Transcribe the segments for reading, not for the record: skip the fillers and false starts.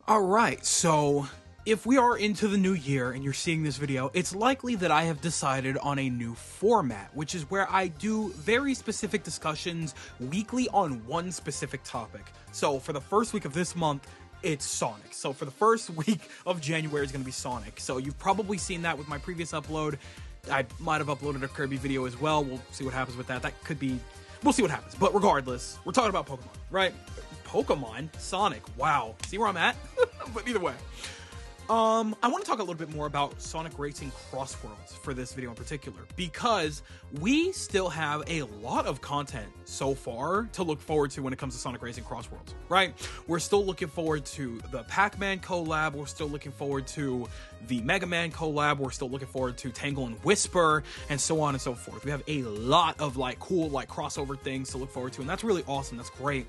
Alright, so if we are into the new year and you're seeing this video, it's likely that I have decided on a new format, which is where I do very specific discussions weekly on one specific topic. So for the first week of this month, it's Sonic. So for the first week of January is going to be Sonic. So you've probably seen that with my previous upload. I might have uploaded a Kirby video as well. We'll see what happens with that. That could be... We'll see what happens. But regardless, we're talking about Pokemon, right? Pokemon? Sonic. Wow. See where I'm at? But either way. I want to talk a little bit more about Sonic Racing Crossworlds for this video in particular, because we still have a lot of content so far to look forward to when it comes to Sonic Racing Crossworlds, right? We're still looking forward to the Pac-Man collab, we're still looking forward to the Mega Man collab, we're still looking forward to Tangle and Whisper, and so on and so forth. We have a lot of cool crossover things to look forward to, and that's really awesome, that's great.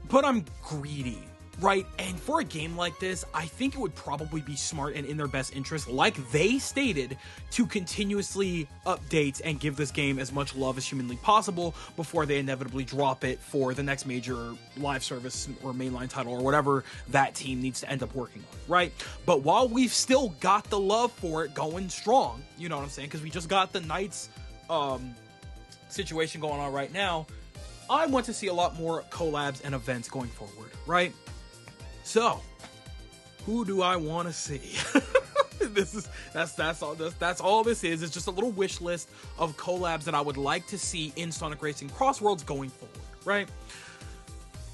But I'm greedy, right? And for a game like this, I think it would probably be smart and in their best interest, like they stated, to continuously update and give this game as much love as humanly possible before they inevitably drop it for the next major live service or mainline title or whatever that team needs to end up working on, right? But while we've still got the love for it going strong, you know what I'm saying? Because we just got the Knights situation going on right now, I want to see a lot more collabs and events going forward, right? So, who do I want to see? That's all this is. It's just a little wish list of collabs that I would like to see in Sonic Racing Crossworlds going forward, right?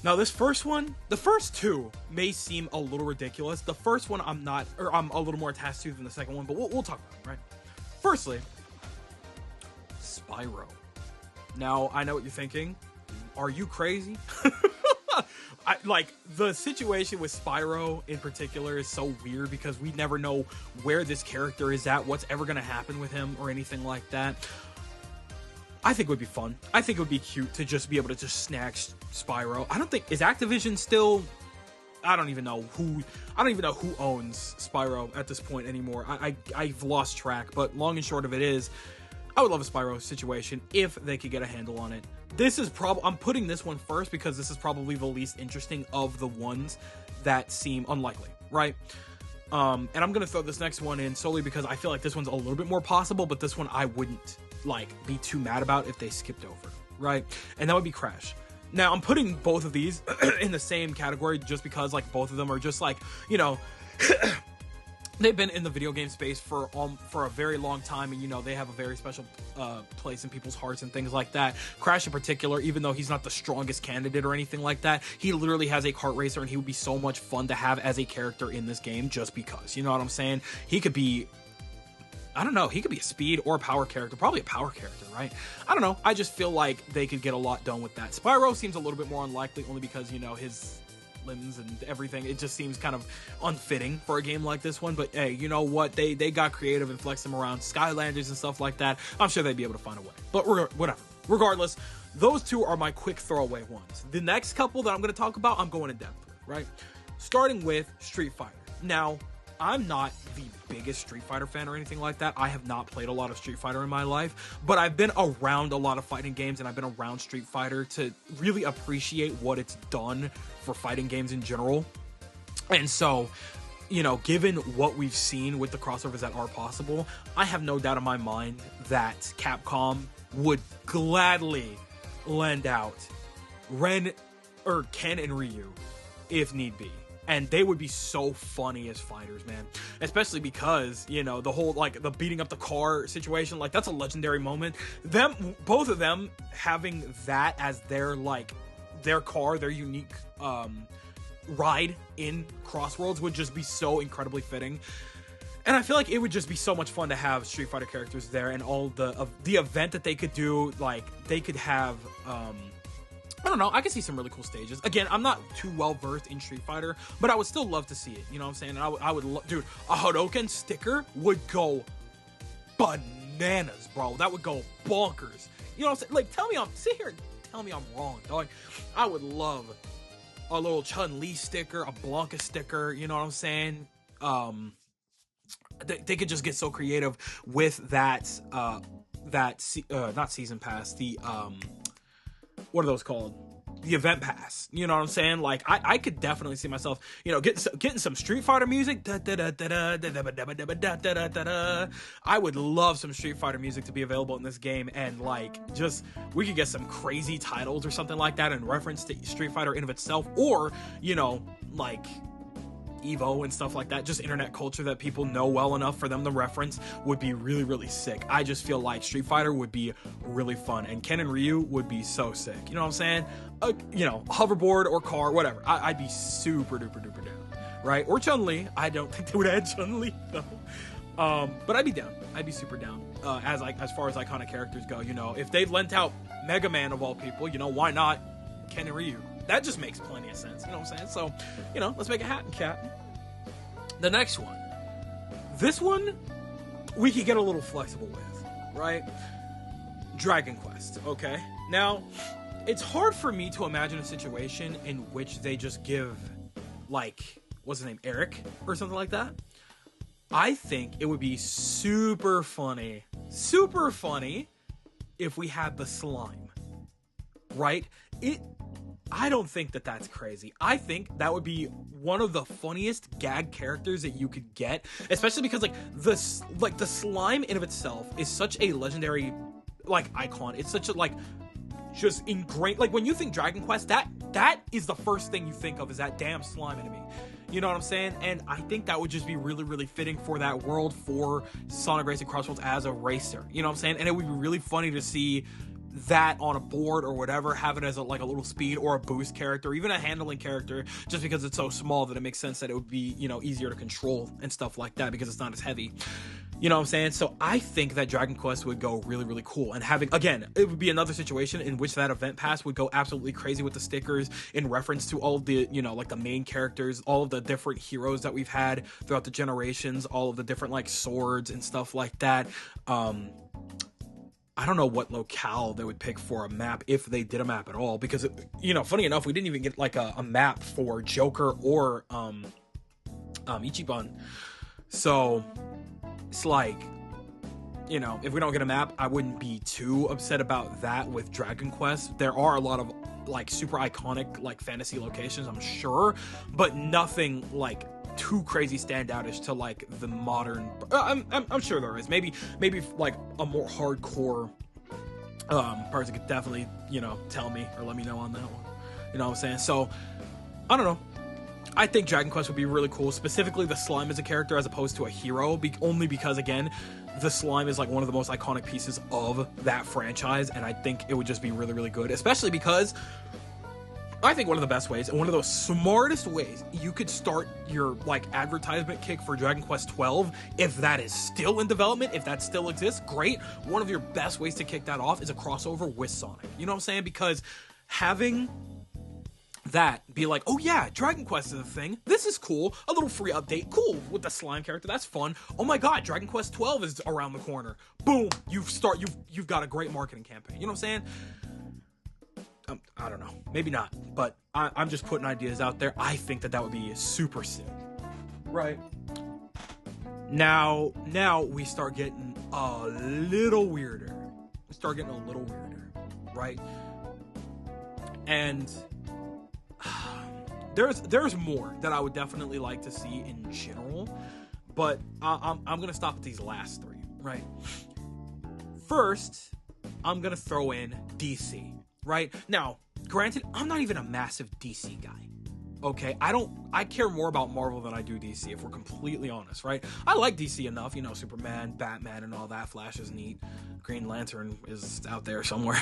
Now, this first one, the first two may seem a little ridiculous. The first one I'm a little more attached to than the second one, but we'll talk about it, right? Firstly, Spyro. Now, I know what you're thinking. Are you crazy? The situation with Spyro in particular is so weird because we never know where this character is at, what's ever going to happen with him or anything like that. I think it would be fun. I think it would be cute to just be able to just snatch Spyro. Is Activision still... I don't even know who owns Spyro at this point anymore. I've lost track, but long and short of it is, I would love a Spyro situation if they could get a handle on it. This is I'm putting this one first because this is probably the least interesting of the ones that seem unlikely, right? And I'm gonna throw this next one in solely because I feel like this one's a little bit more possible, but this one I wouldn't be too mad about if they skipped over, right? And that would be Crash. Now I'm putting both of these in the same category just because both of them are just they've been in the video game space for a very long time, and they have a very special place in people's hearts and things like that. Crash in particular, even though he's not the strongest candidate or anything like that, he literally has a kart racer, and he would be so much fun to have as a character in this game just because. You know what I'm saying? He could be... I don't know, he could be a speed or a power character. Probably a power character, right? I don't know. I just feel like they could get a lot done with that. Spyro seems a little bit more unlikely only because, his limbs and everything, it just seems kind of unfitting for a game like this one. But hey, you know what, they got creative and flexed them around Skylanders and stuff like that. I'm sure they'd be able to find a way, but whatever. Regardless, those two are my quick throwaway ones. The next couple that I'm going to talk about, I'm going in depth with, right? Starting with Street Fighter. Now, I'm not the biggest Street Fighter fan or anything like that. I have not played a lot of Street Fighter in my life, but I've been around a lot of fighting games, and I've been around Street Fighter to really appreciate what it's done for fighting games in general. And so, given what we've seen with the crossovers that are possible, I have no doubt in my mind that Capcom would gladly lend out Ken and Ryu if need be. And they would be so funny as fighters, man. Especially because, the whole, the beating up the car situation, that's a legendary moment. Both of them having that as their car, their unique, ride in Crossworlds would just be so incredibly fitting. And I feel like it would just be so much fun to have Street Fighter characters there, and all the event that they could do, they could have, I don't know, I could see some really cool stages. Again, I'm not too well versed in Street Fighter, but I would still love to see it, you know what I'm saying? And I would dude, a Hadouken sticker would go bananas, bro. That would go bonkers. You know what I'm saying? Sit here and tell me I'm wrong, dog. I would love a little Chun-Li sticker, a Blanca sticker, you know what I'm saying? They could just get so creative with that, not Season Pass, what are those called? the event pass. You know what I'm saying? Like, I could definitely see myself, getting some Street Fighter music. I would love some Street Fighter music to be available in this game, and like, just, we could get some crazy titles or something like that in reference to Street Fighter in of itself, or, like Evo and stuff like that, just internet culture that people know well enough for them to reference, would be really, really sick. I just feel like Street Fighter would be really fun, and Ken and Ryu would be so sick. You know what I'm saying? Hoverboard or car, whatever. I'd be super duper duper down, right? Or Chun-Li. I don't think they would add Chun-Li though. But I'd be down. I'd be super down. As far as iconic characters go, if they lent out Mega Man of all people, why not Ken and Ryu? That just makes plenty of sense, you know what I'm saying? So, let's make it happen, Captain. The next one. This one, we could get a little flexible with, right? Dragon Quest, okay? Now, it's hard for me to imagine a situation in which they just give, like, what's his name, Eric? Or something like that. I think it would be super funny if we had the slime, right? I don't think that that's crazy. I think that would be one of the funniest gag characters that you could get, especially because the slime in of itself is such a legendary icon. It's such a just ingrained. Like, when you think Dragon Quest, that is the first thing you think of, is that damn slime enemy. You know what I'm saying? And I think that would just be really, really fitting for that world, for Sonic Racing Crossworlds as a racer. You know what I'm saying? And it would be really funny to see that on a board or whatever, have it as a little speed or a boost character, or even a handling character, just because it's so small that it makes sense that it would be, easier to control and stuff like that, because it's not as heavy. You know what I'm saying? So I think that Dragon Quest would go really, really cool. And it would be another situation in which that event pass would go absolutely crazy with the stickers in reference to all of the, the main characters, all of the different heroes that we've had throughout the generations, all of the different, swords and stuff like that. I don't know what locale they would pick for a map, if they did a map at all, because, funny enough, we didn't even get, a map for Joker or, Ichiban. So, it's if we don't get a map, I wouldn't be too upset about that with Dragon Quest. There are a lot of, super iconic, fantasy locations, I'm sure, but nothing, too crazy standoutish to the modern. I'm sure there is. Maybe a more hardcore person could definitely tell me or let me know on that one. You know what I'm saying? So I don't know. I think Dragon Quest would be really cool, specifically the slime as a character as opposed to a hero, only because, again, the slime is one of the most iconic pieces of that franchise, and I think it would just be really, really good, especially because I think one of the best ways, and one of the smartest ways you could start your advertisement kick for Dragon Quest 12, if that is still in development, if that still exists, great. One of your best ways to kick that off is a crossover with Sonic. You know what I'm saying? Because having that be oh yeah, Dragon Quest is a thing, this is cool, a little free update, cool, with the slime character, that's fun. Oh my god, Dragon Quest 12 is around the corner, boom, you've got a great marketing campaign. You know what I'm saying? I don't know, maybe not, but I'm just putting ideas out there. I think that would be super sick. Right. Now we start getting a little weirder. Right? And there's more that I would definitely like to see in general, but I'm gonna stop at these last three, right? First, I'm gonna throw in DC. Right? Now, granted, I'm not even a massive DC guy. Okay? I care more about Marvel than I do DC, if we're completely honest, right? I like DC enough, Superman, Batman, and all that. Flash is neat. Green Lantern is out there somewhere.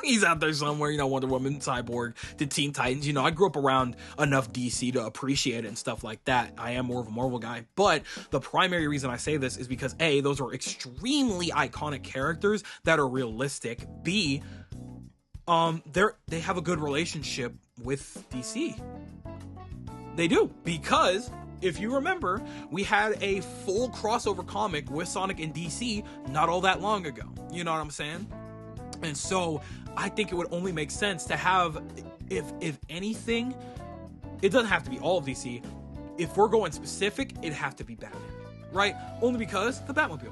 He's out there somewhere, Wonder Woman, Cyborg, the Teen Titans. I grew up around enough DC to appreciate it and stuff like that. I am more of a Marvel guy. But the primary reason I say this is because, A, those are extremely iconic characters that are realistic. B, they have a good relationship with DC. They do, because if you remember, we had a full crossover comic with Sonic and DC not all that long ago. You know what I'm saying? And so I think it would only make sense to have, if anything, it doesn't have to be all of DC. If we're going specific, it'd have to be Batman, right? Only because the Batmobile.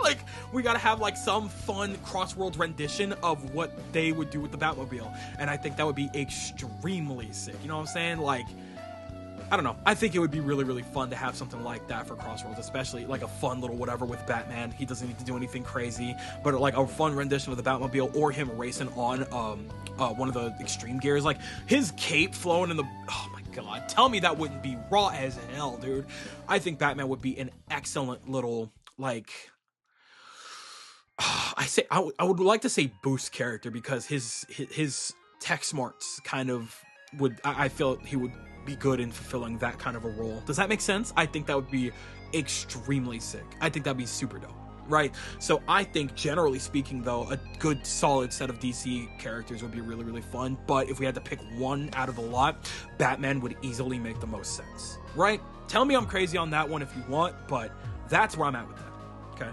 Like, we gotta have like some fun Crossworlds rendition of what they would do with the Batmobile, and I think that would be extremely sick. You know what I'm saying? Like, I don't know. I think it would be really, really fun to have something like that for Crossworlds, especially like a fun little whatever with Batman. He doesn't need to do anything crazy, but like a fun rendition of the Batmobile, or him racing on one of the extreme gears, like his cape flowing in the. Oh my god! Tell me that wouldn't be raw as hell, dude. I think Batman would be an excellent little like. I would like to say boost character, because his tech smarts kind of would. I feel he would be good in fulfilling that kind of a role. Does that make sense? I think that would be extremely sick. I think that'd be super dope, right? So I think, generally speaking, though, a good solid set of DC characters would be really, really fun. But if we had to pick one out of the lot, Batman would easily make the most sense, right? Tell me I'm crazy on that one if you want, but that's where I'm at with that. Okay.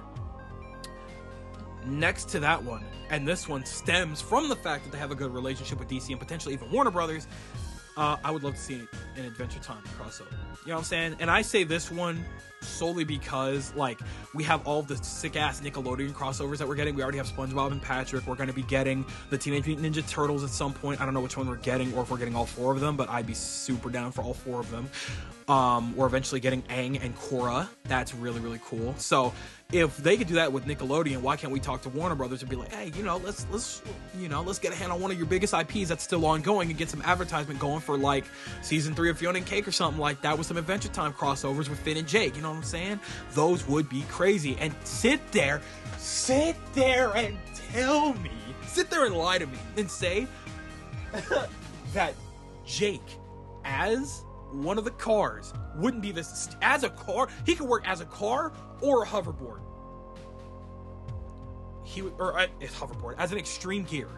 Next to that one, and this one stems from the fact that they have a good relationship with DC and potentially even Warner Brothers, I would love to see an Adventure Time crossover. You know what I'm saying? And I say this one solely because, like, we have all the sick-ass Nickelodeon crossovers that we're getting. We already have SpongeBob and Patrick. We're going to be getting the Teenage Mutant Ninja Turtles at some point. I don't know which one we're getting, or if we're getting all four of them, but I'd be super down for all four of them. We're eventually getting Aang and Korra. That's really, really cool. So if they could do that with Nickelodeon, why can't we talk to Warner Brothers and be like, hey, let's get a hand on one of your biggest IPs that's still ongoing and get some advertisement going for like season 3 of Fiona and Cake or something like that, with some Adventure Time crossovers with Finn and Jake. You know what I'm saying? Those would be crazy. And sit there and tell me, sit there and lie to me and say that Jake, as one of the cars, wouldn't be this as a car. He could work as a car or a hoverboard. Hoverboard as an extreme gear.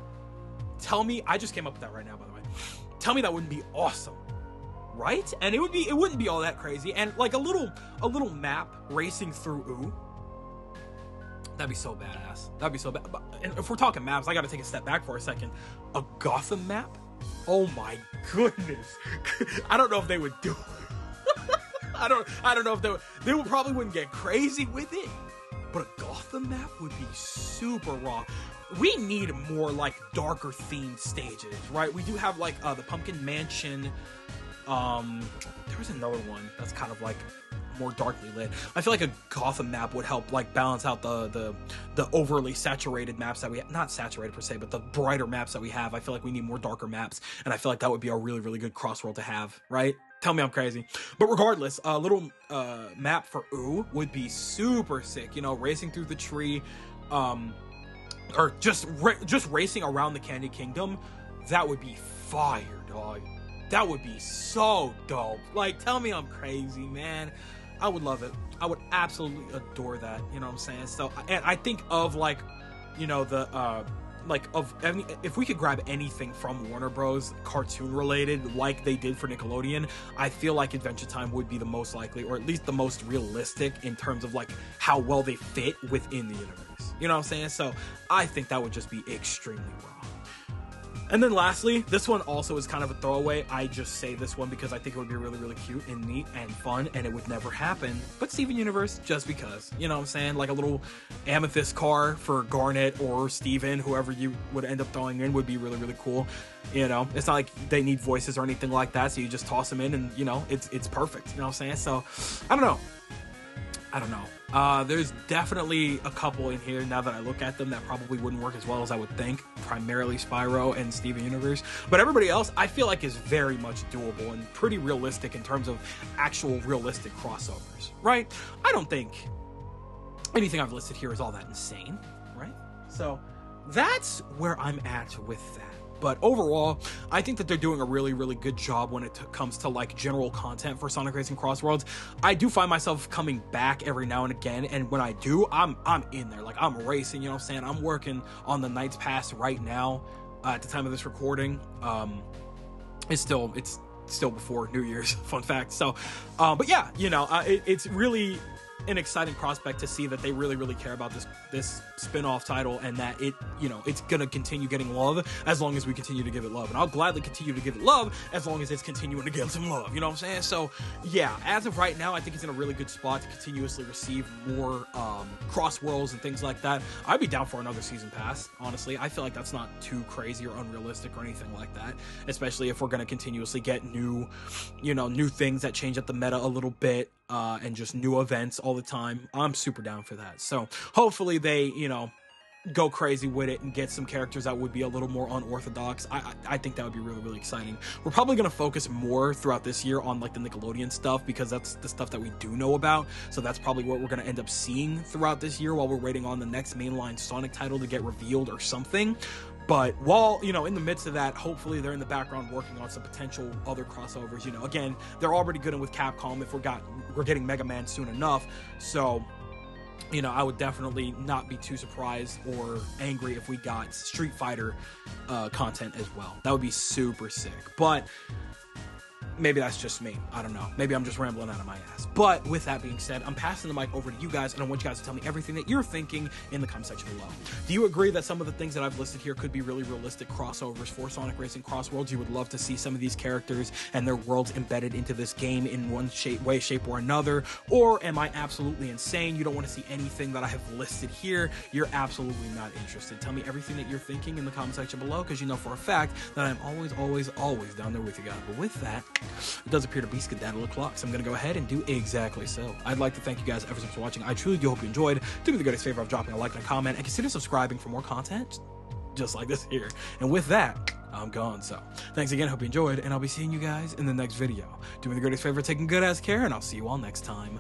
Tell me, I just came up with that right now, by the way. Tell me that wouldn't be awesome, right? And it wouldn't be all that crazy. And like a little map racing through Ooh. That'd be so badass. That'd be so bad. And if we're talking maps, I got to take a step back for a second. A Gotham map? Oh my goodness. I don't know if they would do it. I don't know if they would probably wouldn't get crazy with it. But a Gotham map would be super raw. We need more like darker themed stages, right? We do have like the Pumpkin Mansion. There was another one that's kind of like more darkly lit. I feel like a Gotham map would help like balance out the overly saturated maps that we have. Not saturated per se, but the brighter maps that we have. I feel like we need more darker maps, and I feel like that would be a really, really good Crossworld to have, right? Tell me I'm crazy. But regardless, a little map for Ooh would be super sick. You know, racing through the tree, or just racing around the Candy Kingdom. That would be fire, dog. That would be so dope. Like, tell me I'm crazy, man. I would love it. I would absolutely adore that. You know what I'm saying? So, and I think of like, you know, if we could grab anything from Warner Bros. Cartoon related, like they did for Nickelodeon, I feel like Adventure Time would be the most likely, or at least the most realistic in terms of like how well they fit within the universe. You know what I'm saying? So I think that would just be extremely raw. And then lastly, this one also is kind of a throwaway. I just say this one because I think it would be really, really cute and neat and fun, and it would never happen. But Steven Universe, just because. You know what I'm saying? Like a little amethyst car for Garnet or Steven, whoever you would end up throwing in, would be really, really cool. You know, it's not like they need voices or anything like that, so you just toss them in and, you know, it's perfect. You know what I'm saying? So, I don't know. There's definitely a couple in here, now that I look at them, that probably wouldn't work as well as I would think. Primarily Spyro and Steven Universe. But everybody else, I feel like, is very much doable and pretty realistic in terms of actual realistic crossovers, right? I don't think anything I've listed here is all that insane, right? So that's where I'm at with that. But overall, I think that they're doing a really, really good job when it comes to like general content for Sonic Racing Crossworlds. I do find myself coming back every now and again, and when I do, I'm in there. Like, I'm racing, you know what I'm saying? I'm working on the Night's Pass right now at the time of this recording. It's still before New Year's, fun fact. So, but yeah, you know, it's really an exciting prospect to see that they really care about this spin-off title, and that it, you know, it's gonna continue getting love as long as we continue to give it love. And I'll gladly continue to give it love as long as it's continuing to get some love, you know what I'm saying? So yeah, as of right now, I think it's in a really good spot to continuously receive more Crossworlds and things like that. I'd be down for another season pass, honestly. I feel like that's not too crazy or unrealistic or anything like that, especially if we're going to continuously get new things that change up the meta a little bit, and just new events all the time. I'm super down for that. So hopefully they, you know, go crazy with it and get some characters that would be a little more unorthodox. I think that would be really exciting. We're probably going to focus more throughout this year on like the Nickelodeon stuff, because that's the stuff that we do know about. So that's probably what we're going to end up seeing throughout this year while we're waiting on the next mainline Sonic title to get revealed or something. But while, you know, in the midst of that, hopefully they're in the background working on some potential other crossovers. You know, again, they're already good with Capcom if we're getting Mega Man soon enough. So, you know, I would definitely not be too surprised or angry if we got Street Fighter content as well. That would be super sick. But maybe that's just me. I don't know. Maybe I'm just rambling out of my ass. But with that being said, I'm passing the mic over to you guys, and I want you guys to tell me everything that you're thinking in the comment section below. Do you agree that some of the things that I've listed here could be really realistic crossovers for Sonic Racing Crossworlds? You would love to see some of these characters and their worlds embedded into this game in one way, shape, or another? Or am I absolutely insane? You don't want to see anything that I have listed here. You're absolutely not interested. Tell me everything that you're thinking in the comment section below, because you know for a fact that I'm always down there with you guys. But with that, it does appear to be skedaddle o'clock, so I'm going to go ahead and do exactly so. I'd like to thank you guys ever so much for watching. I truly do hope you enjoyed. Do me the greatest favor of dropping a like and a comment, and consider subscribing for more content just like this here. And with that, I'm gone. So thanks again, hope you enjoyed, and I'll be seeing you guys in the next video. Do me the greatest favor of taking good ass care, and I'll see you all next time.